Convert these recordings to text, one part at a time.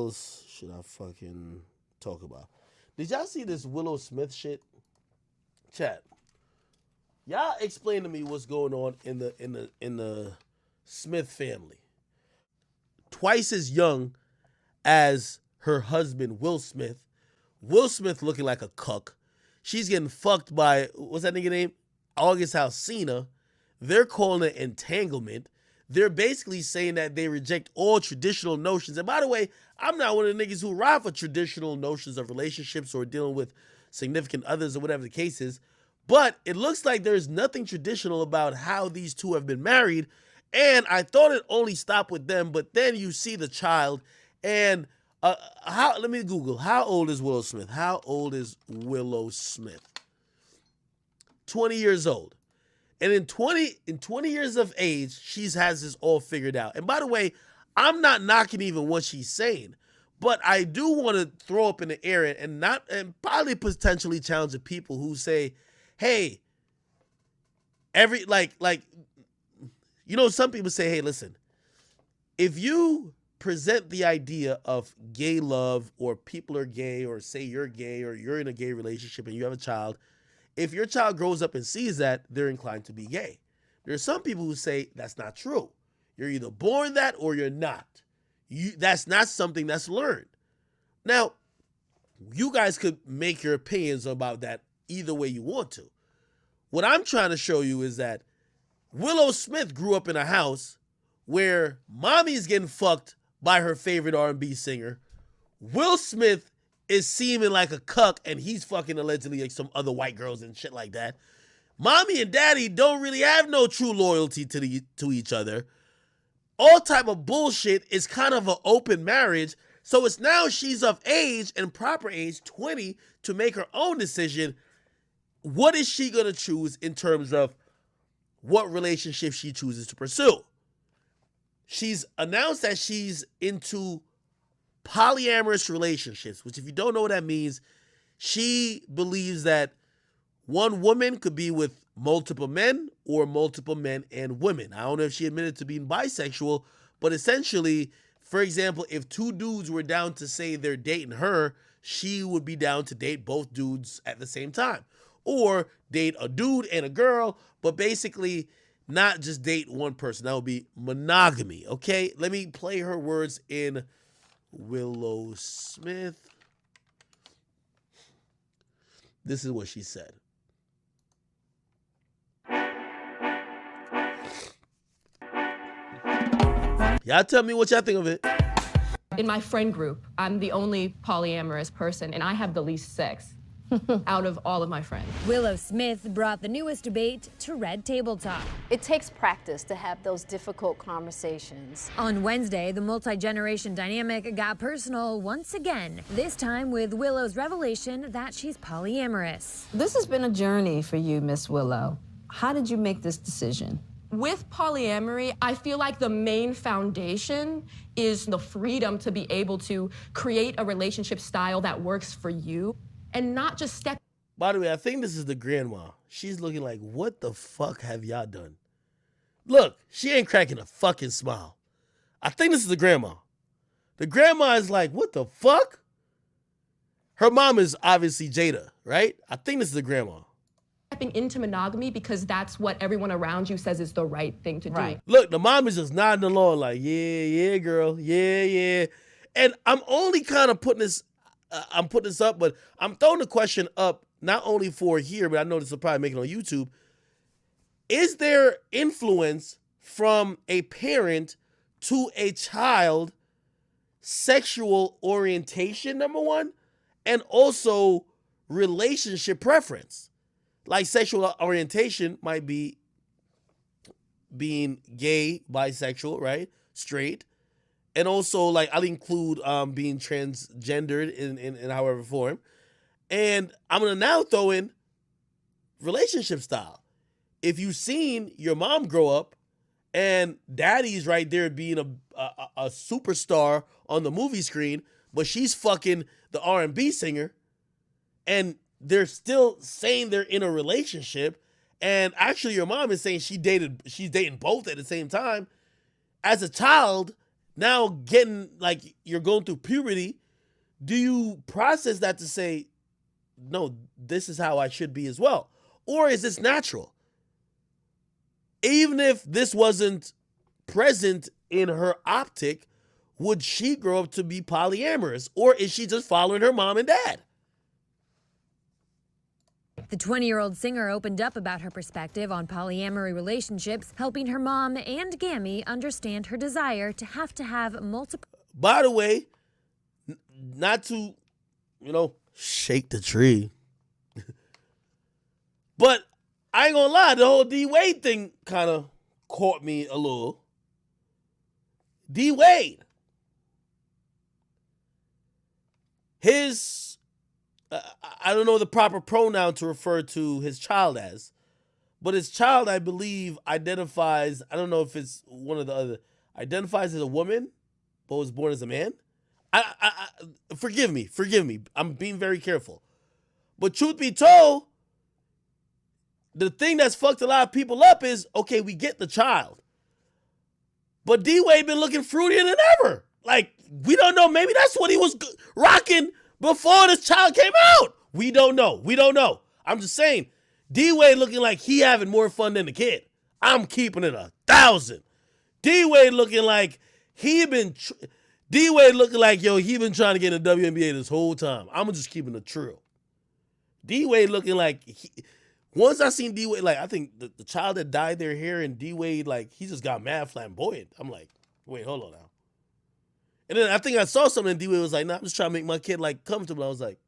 else should I fucking talk about? Did y'all see this Willow Smith shit? Chat. Y'all explain to me what's going on in the Smith family. Twice as young as her husband, Will Smith. Will Smith looking like a cuck. She's getting fucked by, what's that nigga name? August Alsina. They're calling it entanglement. They're basically saying that they reject all traditional notions. And by the way, I'm not one of the niggas who ride for traditional notions of relationships or dealing with significant others or whatever the case is. But it looks like there's nothing traditional about how these two have been married. And I thought it only stopped with them, but then you see the child and let me Google. How old is Willow Smith? How old is Willow Smith? 20 years old. And in 20 years of age, she has this all figured out. And by the way, I'm not knocking even what she's saying, but I do want to throw up in the air and probably potentially challenge the people who say, hey, some people say, hey, listen, if you present the idea of gay love or people are gay or say you're gay or you're in a gay relationship and you have a child, if your child grows up and sees that, they're inclined to be gay. There are some people who say that's not true. You're either born that or you're not. That's not something that's learned. Now, you guys could make your opinions about that either way you want to. What I'm trying to show you is that Willow Smith grew up in a house where mommy's getting fucked by her favorite R&B singer. Will Smith is seeming like a cuck and he's fucking allegedly like some other white girls and shit like that. Mommy and daddy don't really have no true loyalty to each other. All type of bullshit. Is kind of an open marriage. So it's now she's of age and proper age, 20, to make her own decision. What is she going to choose in terms of what relationship she chooses to pursue? She's announced that she's into polyamorous relationships, which if you don't know what that means, she believes that one woman could be with multiple men or multiple men and women. I don't know if she admitted to being bisexual, but essentially, for example, if two dudes were down to say they're dating her, she would be down to date both dudes at the same time. Or date a dude and a girl, but basically not just date one person. That would be monogamy, okay? Let me play her words in Willow Smith. This is what she said. Y'all tell me what y'all think of it. In my friend group, I'm the only polyamorous person, and I have the least sex out of all of my friends. Willow Smith brought the newest debate to Red Table Talk. It takes practice to have those difficult conversations. On Wednesday, the multi-generation dynamic got personal once again, this time with Willow's revelation that she's polyamorous. This has been a journey for you, Miss Willow. How did you make this decision? With polyamory, I feel like the main foundation is the freedom to be able to create a relationship style that works for you and not just step. By the way, I think this is the grandma. She's looking like, what the fuck have y'all done? Look, she ain't cracking a fucking smile. I think this is the grandma. The grandma is like, what the fuck? Her mom is obviously Jada, right? I think this is the grandma. Stepping into monogamy because that's what everyone around you says is the right thing to do. Look, the mom is just nodding along like, yeah, girl, yeah. And I'm only kind of putting this up, but I'm throwing the question up not only for here, but I know this will probably make it on YouTube. Is there influence from a parent to a child sexual orientation, number one, and also relationship preference? Like sexual orientation might be being gay, bisexual, right? Straight. And also, like, I'll include being transgendered in however form. And I'm going to now throw in relationship style. If you've seen your mom grow up and daddy's right there being a superstar on the movie screen, but she's fucking the R&B singer, and they're still saying they're in a relationship, and actually your mom is saying she's dating both at the same time. As a child, Now getting, like, you're going through puberty, do you process that to say, no, this is how I should be as well? Or is this natural? Even if this wasn't present in her optic, would she grow up to be polyamorous? Or is she just following her mom and dad? The 20-year-old singer opened up about her perspective on polyamory relationships, helping her mom and Gammy understand her desire to have multiple. By the way, not to, shake the tree. But I ain't gonna lie, the whole D-Wade thing kind of caught me a little. D-Wade. His, I don't know the proper pronoun to refer to his child as, but his child, I believe, identifies, I don't know if it's one or the other, identifies as a woman, but was born as a man. Forgive me. I'm being very careful. But truth be told, the thing that's fucked a lot of people up is, okay, we get the child. But D-Wade been looking fruitier than ever. Like, we don't know. Maybe that's what he was rocking before this child came out. We don't know. I'm just saying, D-Wade looking like he having more fun than the kid. I'm keeping it 1,000. D-Wade looking like D-Wade looking like, he been trying to get in the WNBA this whole time. I'm just keeping it true. D-Wade looking like, once I seen D-Wade, like, I think the child that dyed their hair and D-Wade, like, he just got mad flamboyant. I'm like, wait, hold on now. And then I think I saw something and D-Wade was like, nah, I'm just trying to make my kid, like, comfortable. I was like,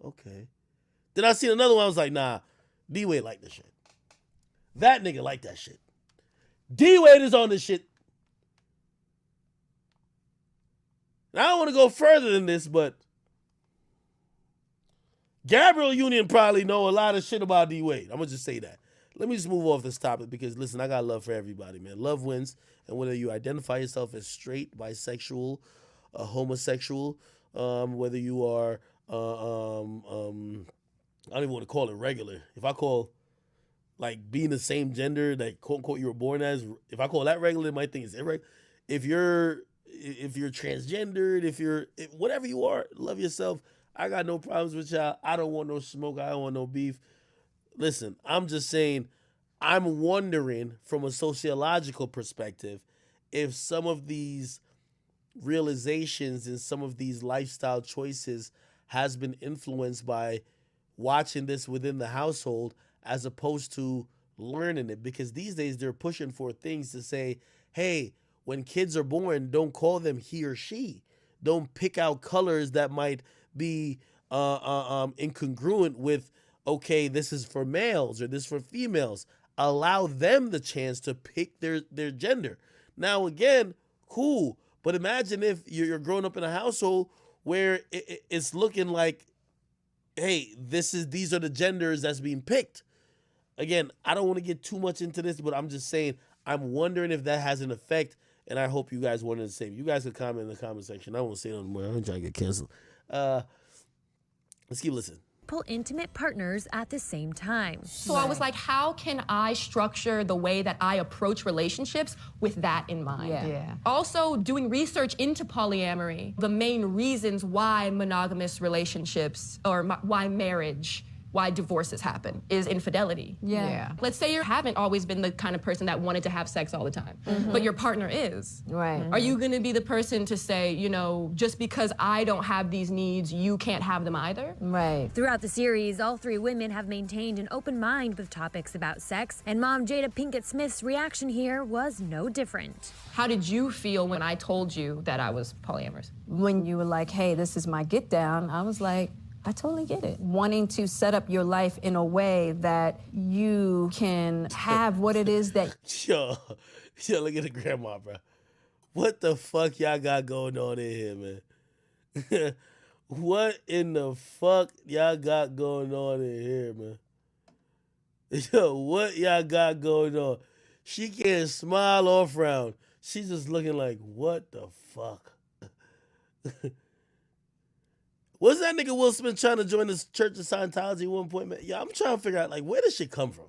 okay. Then I seen another one. I was like, nah, D-Wade like this shit. That nigga like that shit. D-Wade is on this shit. Now, I don't want to go further than this, but Gabrielle Union probably know a lot of shit about D-Wade. I'm going to just say that. Let me just move off this topic because, listen, I got love for everybody, man. Love wins. And whether you identify yourself as straight, bisexual, homosexual, whether you are, I don't even want to call it regular. If I call, like, being the same gender that, quote, unquote, you were born as, if I call that regular, they might think it's irregular. If you're transgendered, whatever you are, love yourself. I got no problems with y'all. I don't want no smoke. I don't want no beef. Listen, I'm just saying, I'm wondering from a sociological perspective if some of these realizations and some of these lifestyle choices has been influenced by watching this within the household as opposed to learning it. Because these days they're pushing for things to say, hey, when kids are born, don't call them he or she. Don't pick out colors that might be incongruent with, okay, this is for males or this is for females. Allow them the chance to pick their gender. Now, again, cool. But imagine if you're growing up in a household where it's looking like, hey, these are the genders that's being picked. Again, I don't want to get too much into this, but I'm just saying, I'm wondering if that has an effect, and I hope you guys wonder the same. You guys can comment in the comment section. I won't say no more. I'm trying to get canceled. Let's keep listening. Intimate partners at the same time. So I was like, how can I structure the way that I approach relationships with that in mind? Yeah. Also, doing research into polyamory, the main reasons why monogamous relationships or why marriage, why divorces happen is infidelity. Yeah. Let's say you haven't always been the kind of person that wanted to have sex all the time, but your partner is. Right. Are you gonna be the person to say, just because I don't have these needs, you can't have them either? Right. Throughout the series, all three women have maintained an open mind with topics about sex, and mom Jada Pinkett Smith's reaction here was no different. How did you feel when I told you that I was polyamorous? When you were like, hey, this is my get down, I was like, I totally get it. Wanting to set up your life in a way that you can have what it is that... Yo, look at the grandma, bro. What the fuck y'all got going on in here, man? What in the fuck y'all got going on in here, man? Yo, what y'all got going on? She can't smile or frown. She's just looking like, what the fuck? Was that nigga Will Smith trying to join the Church of Scientology at one point, man? Yeah, I'm trying to figure out, like, where does shit come from?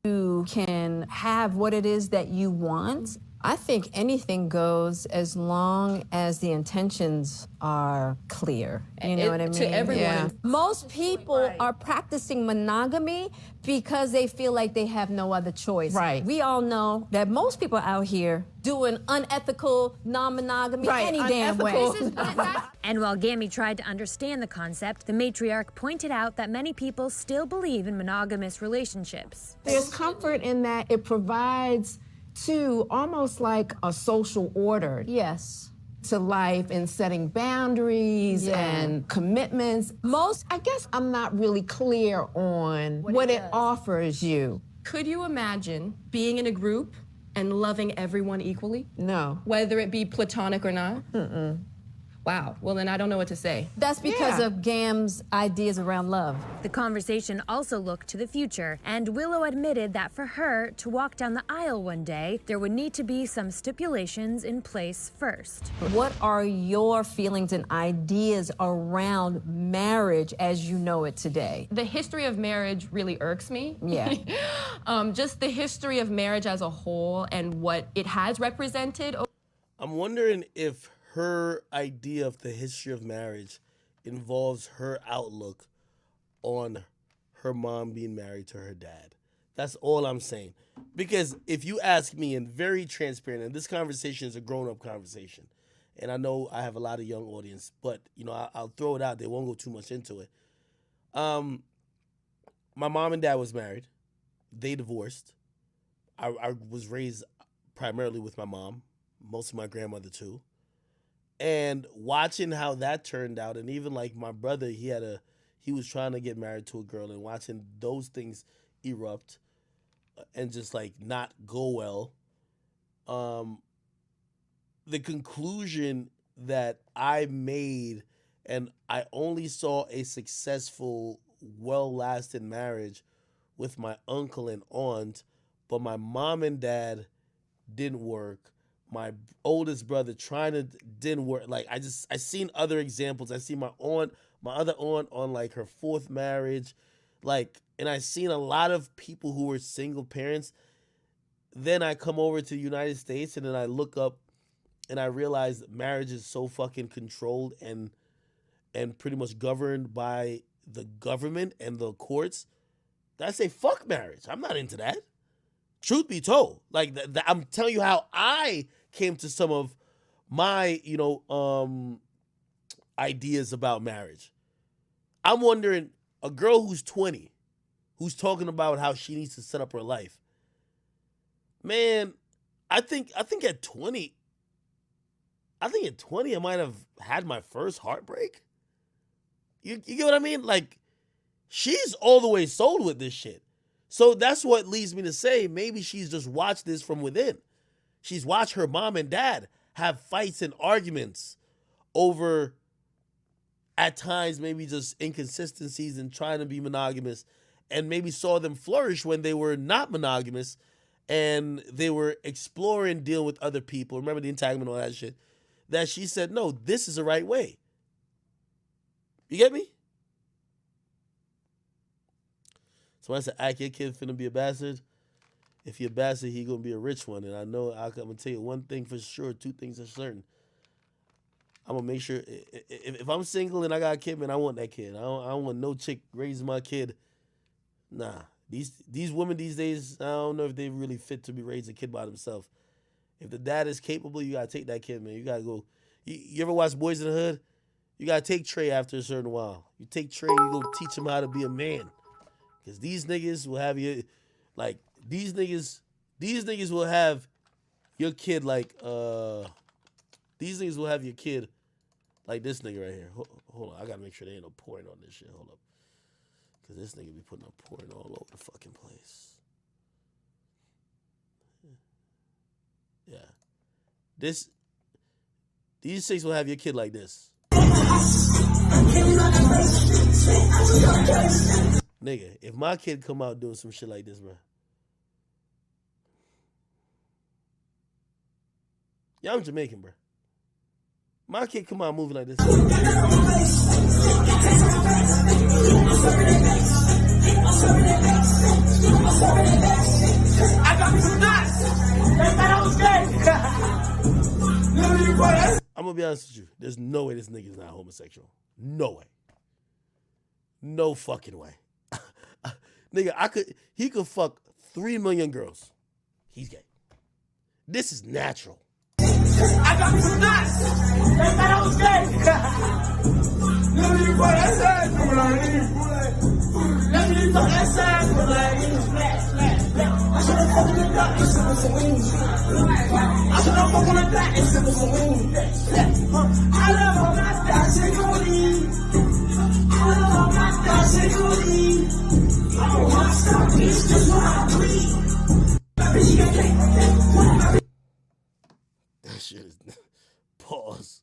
you can have what it is that you want I think anything goes as long as the intentions are clear. You know what I mean? To everyone. Yeah. Most people are practicing monogamy because they feel like they have no other choice. Right. We all know that most people out here doing unethical non-monogamy any damn way. And while Gammy tried to understand the concept, the matriarch pointed out that many people still believe in monogamous relationships. There's comfort in that it provides to almost like a social order Yes. to life and setting boundaries Yeah. and commitments. I guess I'm not really clear on what it offers you. Could you imagine being in a group and loving everyone equally? No. Whether it be platonic or not? Wow, well then I don't know what to say. That's because Yeah. of Gam's ideas around love. The conversation also looked to the future, and Willow admitted that for her to walk down the aisle one day, there would need to be some stipulations in place first. What are your feelings and ideas around marriage as you know it today? The history of marriage really irks me. Yeah. Just the history of marriage as a whole and what it has represented. I'm wondering if her idea of the history of marriage involves her outlook on her mom being married to her dad. That's all I'm saying. Because if you ask me, and very transparent, and this conversation is a grown-up conversation, and I know I have a lot of young audience, but I'll throw it out there. Won't go too much into it. My mom and dad was married. They divorced. I was raised primarily with my mom, most of my grandmother too. And watching how that turned out, and even like my brother, he was trying to get married to a girl, and watching those things erupt and just like not go well. The conclusion that I made, and I only saw a successful, well-lasting marriage with my uncle and aunt, but my mom and dad didn't work. My oldest brother didn't work. Like I seen other examples. I see my other aunt on like her fourth marriage, and I seen a lot of people who were single parents. Then I come over to the United States, and then I look up, and I realize that marriage is so fucking controlled and pretty much governed by the government and the courts. That I say fuck marriage. I'm not into that. Truth be told, like I'm telling you how I came to some of my, ideas about marriage. I'm wondering, a girl who's 20, who's talking about how she needs to set up her life. Man, I think at 20, I might have had my first heartbreak. You get what I mean? Like, she's all the way sold with this shit. So that's what leads me to say maybe she's just watched this from within. She's watched her mom and dad have fights and arguments over, at times, maybe just inconsistencies in trying to be monogamous, and maybe saw them flourish when they were not monogamous and they were exploring dealing with other people. Remember the entanglement and all that shit. That she said, no, this is the right way. You get me? So when I said, your kid finna be a bastard, if you're a bastard, he gonna be a rich one. And I know I'm gonna tell you one thing for sure, two things are certain. I'm gonna make sure, if I'm single and I got a kid, man, I want that kid. I don't want no chick raising my kid. Nah, these women these days, I don't know if they really fit to be raising a kid by themselves. If the dad is capable, you gotta take that kid, man. You gotta go. You ever watch Boys in the Hood? You gotta take Trey after a certain while. You take Trey, you go teach him how to be a man. Because these niggas will have you, like, these niggas will have your kid like, these niggas will have your kid like this nigga right here. Hold on, I gotta make sure there ain't no pouring on this shit. Hold up. Because this nigga be putting up pouring all over the fucking place. Yeah. These chicks will have your kid like this. Nigga, if my kid come out doing some shit like this, bro. Yeah, I'm Jamaican, bro. My kid come out moving like this. I got some nuts. That's not okay. I'm gonna be honest with you. There's no way this nigga's not homosexual. No way. No fucking way. Nigga, he could fuck 3 million girls. He's gay. This is natural. I got some nuts. They said I was gay. Let me put that side to Let me put that side to I should have fucked with that and some wings. I should have fucked with that and some wings. I love all my dancing I love all my dancing I don't want to stop this, just what I breathe. That shit is pause.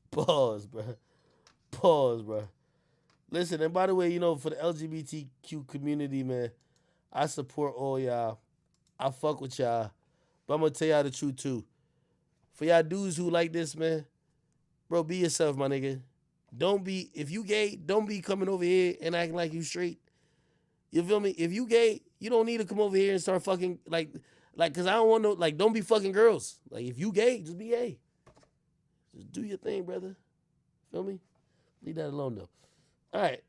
Pause, bro. Pause, bro. Listen, and by the way, for the LGBTQ community, man, I support all y'all. I fuck with y'all. But I'm gonna tell y'all the truth too. For y'all dudes who like this, man, bro, be yourself, my nigga. If you gay, don't be coming over here and acting like you straight. You feel me? If you gay, you don't need to come over here and start fucking cause I don't want no, don't be fucking girls. Like, if you gay, just be gay. Just do your thing, brother. Feel me? Leave that alone though. All right.